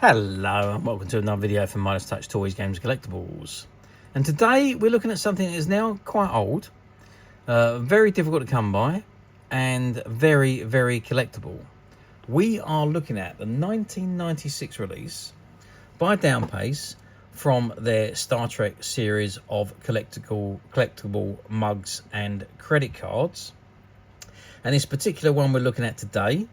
Hello and welcome to another video from Midas Touch Toys, Games and Collectibles. And today we're looking at something that is now quite old, very difficult to come by, and very, very collectible. We are looking at the 1996 release by Downpace from their Star Trek series of collectible mugs and credit cards. And this particular one we're looking at today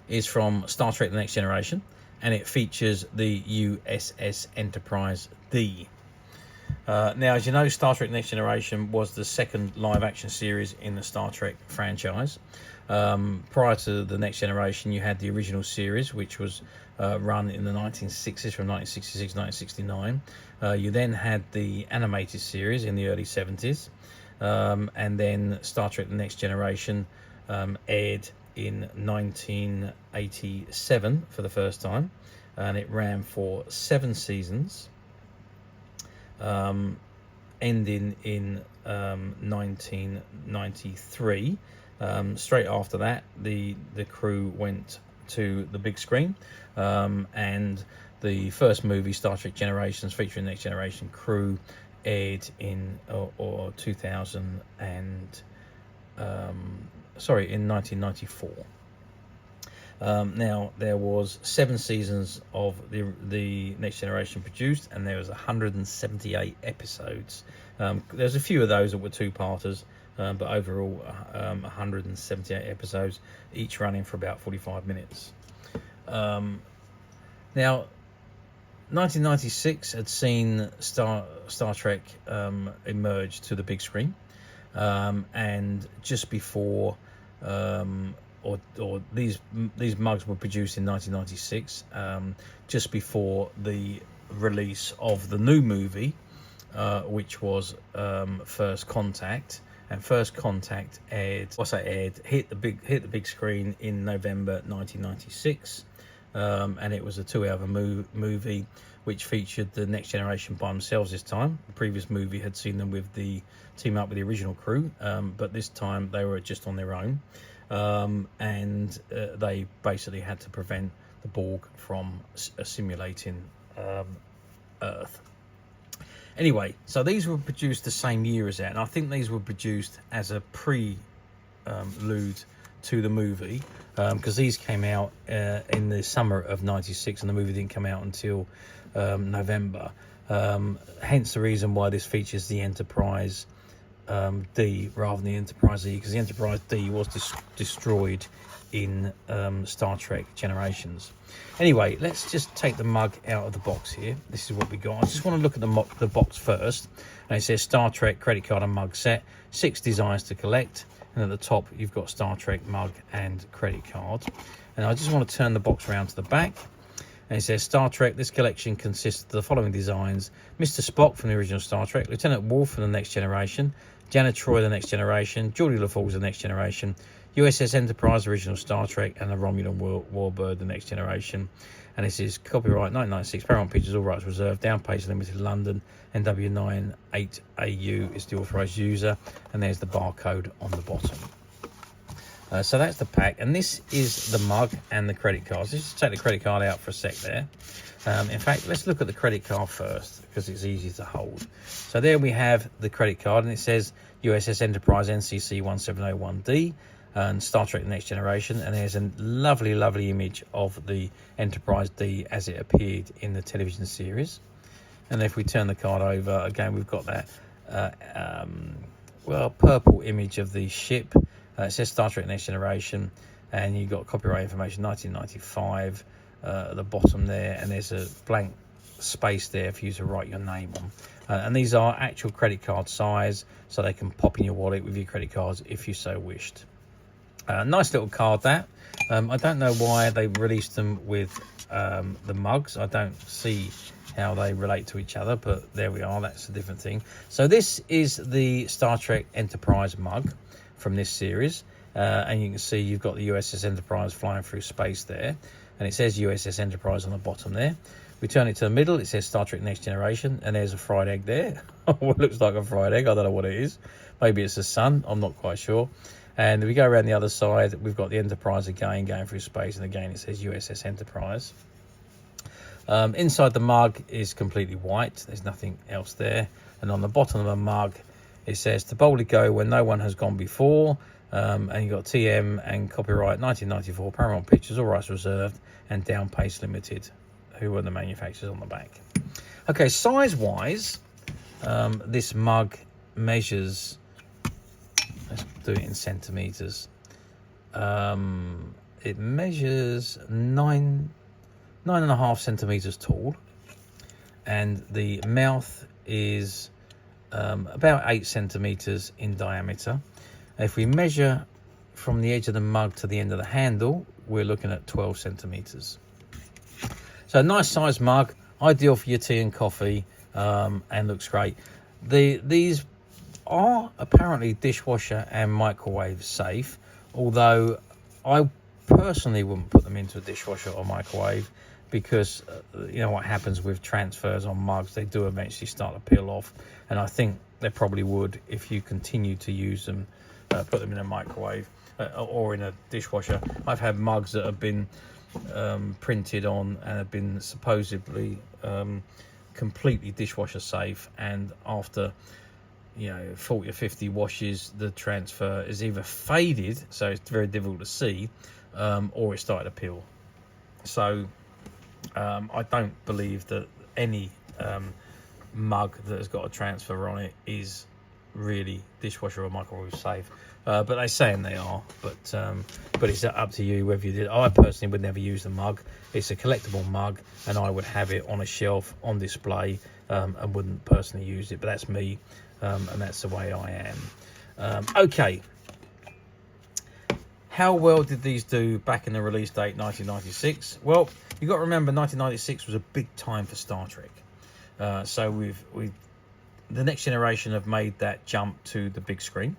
is from Star Trek The Next Generation, and it features the USS Enterprise D. Now, as you know, Star Trek Next Generation was the second live-action series in the Star Trek franchise. Prior to the Next Generation, you had the original series, which was run in the 1960s, from 1966 to 1969. You then had the animated series in the early 70s. And then Star Trek The Next Generation aired in 1987 for the first time, and it ran for 7 seasons, ending in 1993. Straight after that, the crew went to the big screen, and the first movie, Star Trek Generations, featuring Next Generation crew, aired in 1994. Now, there was 7 seasons of the Next Generation produced, and there was 178 episodes. There's a few of those that were two-parters, but overall 178 episodes, each running for about 45 minutes. Now, 1996 had seen Star Trek emerge to the big screen, and just before these mugs were produced in 1996, just before the release of the new movie, which was First Contact. And First Contact hit the big screen in November 1996, and it was a 2-hour movie which featured the Next Generation by themselves this time. The previous movie had seen them team up with the original crew, but this time they were just on their own. And they basically had to prevent the Borg from assimilating Earth. Anyway, so these were produced the same year as that, and I think these were produced as a prelude to the movie, because these came out in the summer of '96, and the movie didn't come out until November. Hence the reason why this features the Enterprise D rather than the Enterprise E, because the Enterprise D was destroyed in Star Trek Generations. Anyway, let's just take the mug out of the box here. This is what we got. I just want to look at the box first, and it says Star Trek credit card and mug set, 6 designs to collect, and at the top you've got Star Trek mug and credit card. And I just want to turn the box around to the back, and it says Star Trek, this collection consists of the following designs: Mr. Spock from the original Star Trek, Lieutenant Worf from the Next Generation, Janet Troy the Next Generation, Geordi LaForge the Next Generation, USS Enterprise original Star Trek, and the Romulan Warbird the Next Generation. And this is copyright 1996, Paramount Pictures, all rights reserved, Downpace Limited, London, NW98AU is the authorised user, and there's the barcode on the bottom. So that's the pack, and this is the mug and the credit cards. Let's just take the credit card out for a sec there. In fact, let's look at the credit card first, because it's easy to hold. So there we have the credit card, and it says USS Enterprise NCC-1701D and Star Trek The Next Generation, and there's a lovely, lovely image of the Enterprise D as it appeared in the television series. And if we turn the card over, again, we've got that purple image of the ship. It says Star Trek Next Generation, and you've got copyright information 1995 at the bottom there, and there's a blank space there for you to write your name on. And these are actual credit card size, so they can pop in your wallet with your credit cards if you so wished. Nice little card that. I don't know why they released them with the mugs. I don't see how they relate to each other, but there we are. That's a different thing. So this is the Star Trek Enterprise mug from this series, and you can see you've got the USS Enterprise flying through space there, and it says USS Enterprise on the bottom there. We turn it to the middle, it says Star Trek Next Generation, and there's a fried egg there. What looks like a fried egg, I don't know what it is. Maybe it's the sun, I'm not quite sure. And if we go around the other side, we've got the Enterprise again going through space, and again it says USS Enterprise. Inside the mug is completely white. There's nothing else there. And on the bottom of the mug, it says to boldly go where no one has gone before. And you've got TM and copyright 1994, Paramount Pictures, all rights reserved, and Downpace Limited, who are the manufacturers on the back. Okay, size-wise, this mug measures, let's do it in centimetres. It measures 9.5 centimetres tall, and the mouth is about 8 centimetres in diameter. If we measure from the edge of the mug to the end of the handle, we're looking at 12 centimetres. So a nice sized mug, ideal for your tea and coffee, and looks great. These are apparently dishwasher and microwave safe, although I personally wouldn't put them into a dishwasher or microwave, because you know what happens with transfers on mugs, they do eventually start to peel off, and I think they probably would if you continue to use them, put them in a microwave or in a dishwasher. I've had mugs that have been printed on and have been supposedly completely dishwasher safe, and after 40 or 50 washes, the transfer is either faded, so it's very difficult to see, or it started to peel. So I don't believe that any mug that has got a transfer on it is really dishwasher or microwave safe, but they're saying they are, but it's up to you whether you did. I personally would never use the mug. It's a collectible mug, and I would have it on a shelf on display, and wouldn't personally use it, but that's me, and that's the way I am. Okay, how well did these do back in the release date 1996? Well, you've got to remember 1996 was a big time for Star Trek. So the Next Generation have made that jump to the big screen.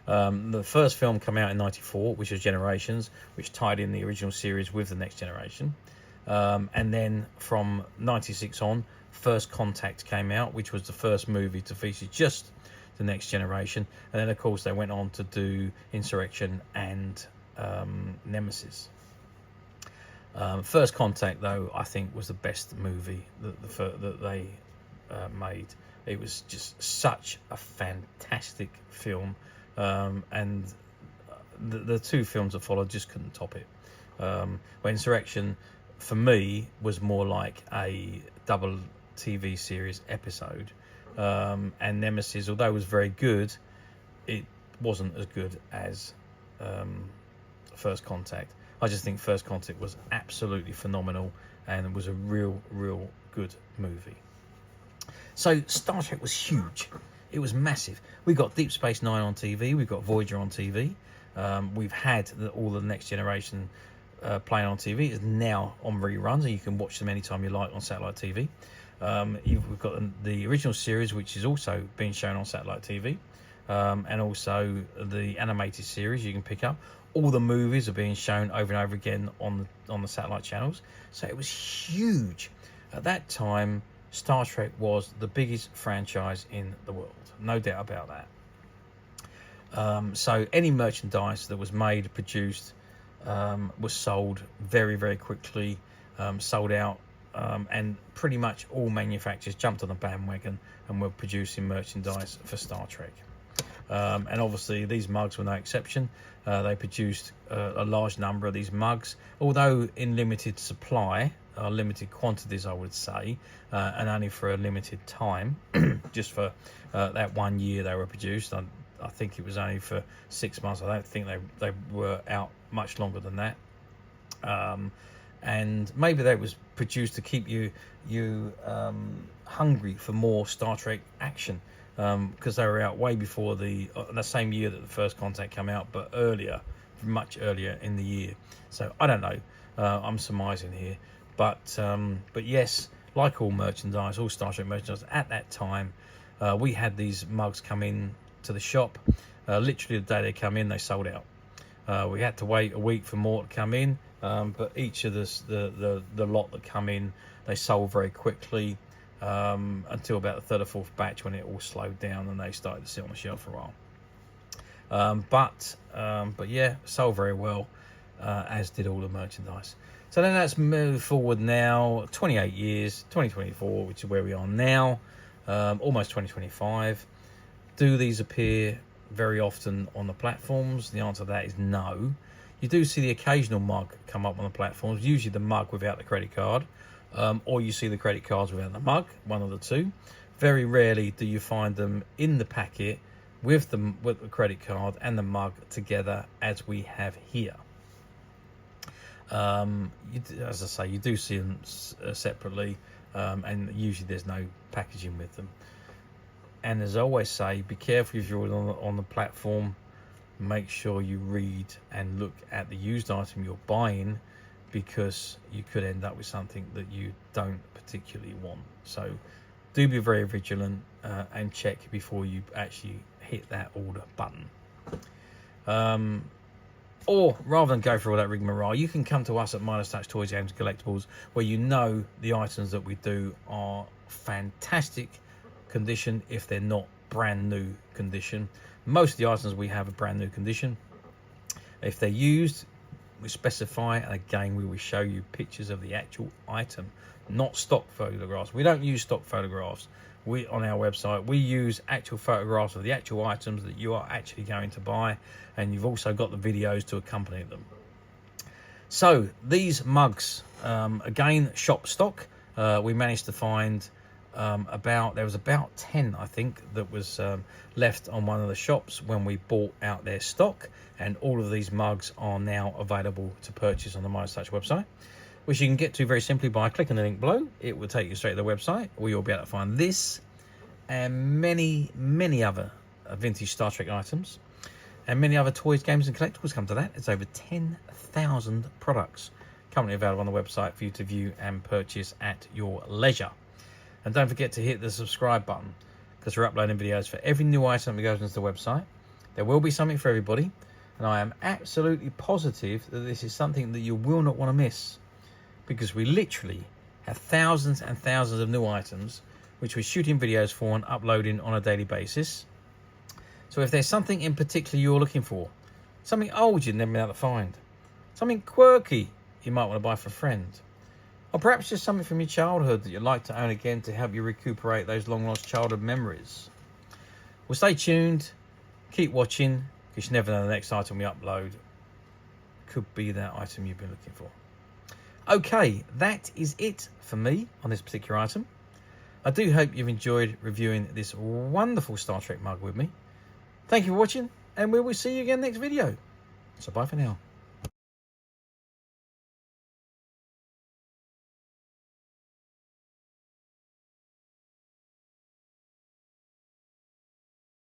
The first film came out in 94, which was Generations, which tied in the original series with the Next Generation. And then from 96 on, First Contact came out, which was the first movie to feature just the Next Generation. And then, of course, they went on to do Insurrection and Nemesis. First Contact, though, I think was the best movie that they made. It was just such a fantastic film, and the two films that followed just couldn't top it. When Insurrection, for me, was more like a double TV series episode, and Nemesis, although it was very good, it wasn't as good as First Contact. I just think First Contact was absolutely phenomenal, and it was a real good movie. So Star Trek was huge. It was massive. We got Deep Space Nine on TV. We've got Voyager on TV. We've had all the Next Generation playing on TV. It's now on reruns, and you can watch them anytime you like on satellite TV. We've got the original series, which is also being shown on satellite TV, and also the animated series you can pick up. All the movies are being shown over and over again on the satellite channels. So it was huge. At that time, Star Trek was the biggest franchise in the world, no doubt about that. So any merchandise that was made, produced, was sold very quickly, sold out, and pretty much all manufacturers jumped on the bandwagon and were producing merchandise for Star Trek. And obviously these mugs were no exception. They produced a large number of these mugs, although in limited supply, limited quantities, I would say, and only for a limited time. Just for that 1 year they were produced. I think it was only for 6 months. I don't think they were out much longer than that. And maybe that was produced to keep you hungry for more Star Trek action, because they were out way before the same year that the First Contact came out, but much earlier in the year. So I don't know. I'm surmising here. But yes, like all merchandise, all Star Trek merchandise, at that time, we had these mugs come in to the shop. Literally the day they come in, they sold out. We had to wait a week for more to come in, but each of the lot that come in, they sold very quickly, until about the third or fourth batch, when it all slowed down and they started to sit on the shelf for a while. But yeah, sold very well, as did all the merchandise. So then let's move forward now, 28 years, 2024, which is where we are now, almost 2025. Do these appear very often on the platforms? The answer to that is no. You do see the occasional mug come up on the platforms, usually the mug without the credit card, or you see the credit cards without the mug, one of the two. Very rarely do you find them in the packet with the credit card and the mug together as we have here. As I say, you do see them separately, and usually there's no packaging with them. And as I always say, be careful if you're on the platform. Make sure you read and look at the used item you're buying, because you could end up with something that you don't particularly want. So do be very vigilant and check before you actually hit that order button. Or rather than go through all that rigmarole, you can come to us at Midas Touch Toys, Games and Collectibles, where you know the items that we do are fantastic condition if they're not brand new condition. Most of the items we have are brand new condition. If they're used, we specify, and again we will show you pictures of the actual item, not stock photographs. We don't use stock photographs. On our website we use actual photographs of the actual items that you are actually going to buy, and you've also got the videos to accompany them. So these mugs, again, shop stock. We managed to find there was about 10, I think, that was left on one of the shops when we bought out their stock, and all of these mugs are now available to purchase on the Midas Touch website, which you can get to very simply by clicking the link below. It will take you straight to the website, where you'll be able to find this and many other vintage Star Trek items, and many other toys, games and collectibles. Come to that, it's over 10,000 products currently available on the website for you to view and purchase at your leisure. And don't forget to hit the subscribe button, because we're uploading videos for every new item that goes into the website. There will be something for everybody, and I am absolutely positive that this is something that you will not want to miss, because we literally have thousands and thousands of new items which we're shooting videos for and uploading on a daily basis. So if there's something in particular you're looking for, something old you've never been able to find, something quirky you might want to buy for a friend, or perhaps just something from your childhood that you'd like to own again to help you recuperate those long lost childhood memories, well, stay tuned, keep watching, because you never know, the next item we upload could be that item you've been looking for. Okay, that is it for me on this particular item. I do hope you've enjoyed reviewing this wonderful Star Trek mug with me. Thank you for watching, and we will see you again next video. So bye for now.